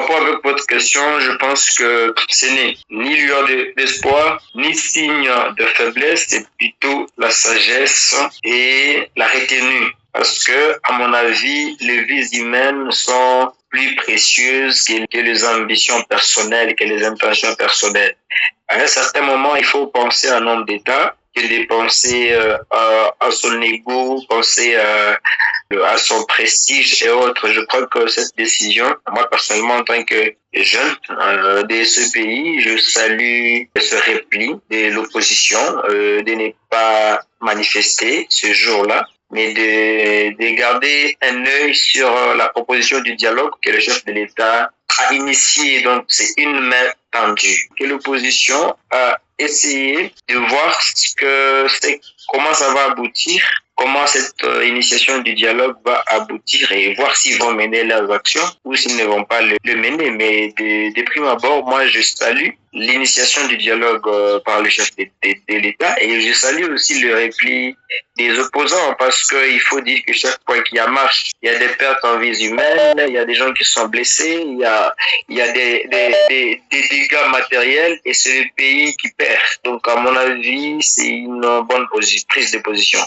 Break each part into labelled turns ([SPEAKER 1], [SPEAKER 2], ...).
[SPEAKER 1] rapport avec votre question, je pense que ce n'est ni lueur d'espoir, ni signe de faiblesse, c'est plutôt la sagesse et la retenue. Parce que, à mon avis, les vies humaines sont plus précieuses que les ambitions personnelles, que les intentions personnelles. À un certain moment, il faut penser à un homme d'État, que de penser à son ego, penser à son prestige et autres. Je crois que cette décision, moi personnellement en tant que jeune de ce pays, je salue ce repli de l'opposition, de ne pas manifester ce jour-là, mais de garder un œil sur la proposition du dialogue que le chef de l'État a initié. Donc, c'est une main tendue que l'opposition a essayé de voir comment ça va aboutir, comment cette initiation du dialogue va aboutir et voir s'ils vont mener leurs actions ou s'ils ne vont pas le mener. Mais de prime abord, moi, je salue l'initiation du dialogue par le chef de l'État et je salue aussi le repli des opposants parce qu'il faut dire que chaque fois qu'il y a marche, il y a des pertes en vies humaines, il y a des gens qui sont blessés, il y a des dégâts matériels et c'est le pays qui perd. Donc, à mon avis, c'est une bonne prise de position.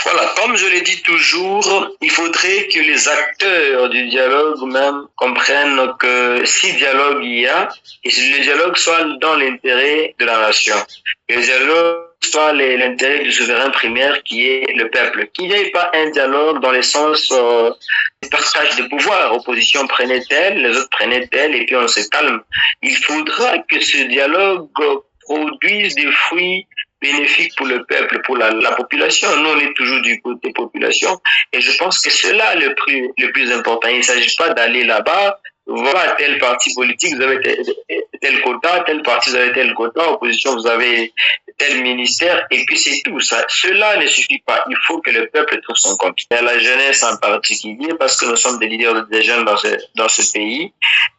[SPEAKER 1] Voilà, comme je l'ai dit toujours, il faudrait que les acteurs du dialogue même comprennent que si dialogue il y a, et si le dialogue soit dans l'intérêt de la nation, que le dialogue soit l'intérêt du souverain primaire qui est le peuple. Qu'il n'y ait pas un dialogue dans le sens du partage de pouvoir. Opposition prenait tel, les autres prenaient tel, et puis on se calme. Il faudra que ce dialogue produise des fruits bénéfiques pour le peuple, pour la population. Nous, on est toujours du côté population. Et je pense que c'est là le plus important. Il ne s'agit pas d'aller là-bas, voilà, tel parti politique, vous avez tel quota, tel parti, vous avez tel quota, opposition, vous avez tel ministère, et puis c'est tout. Ça, cela ne suffit pas. Il faut que le peuple trouve son compte. Et la jeunesse en particulier, parce que nous sommes des leaders des jeunes dans ce pays,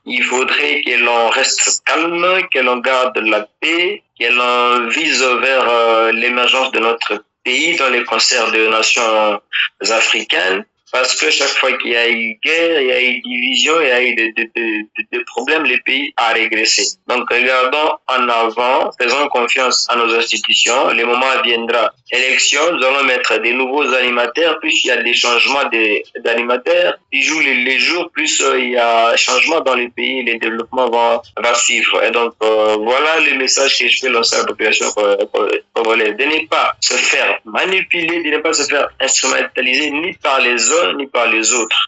[SPEAKER 1] il faudrait que l'on reste calme, que l'on garde la paix, que l'on vise vers l'émergence de notre pays dans les concerts de nations africaines. Parce que chaque fois qu'il y a eu guerre, il y a eu division, il y a eu des problèmes, le pays a régressé. Donc, regardons en avant, faisons confiance à nos institutions. Le moment viendra. Élection, nous allons mettre des nouveaux animateurs, plus il y a des changements d'animateurs. Plus jouent les jours, plus il y a changement dans le pays, le développement va suivre. Et donc, voilà le message que je fais lancer à la population congolaise. De ne pas se faire manipuler, de ne pas se faire instrumentaliser ni par les uns ni par les autres.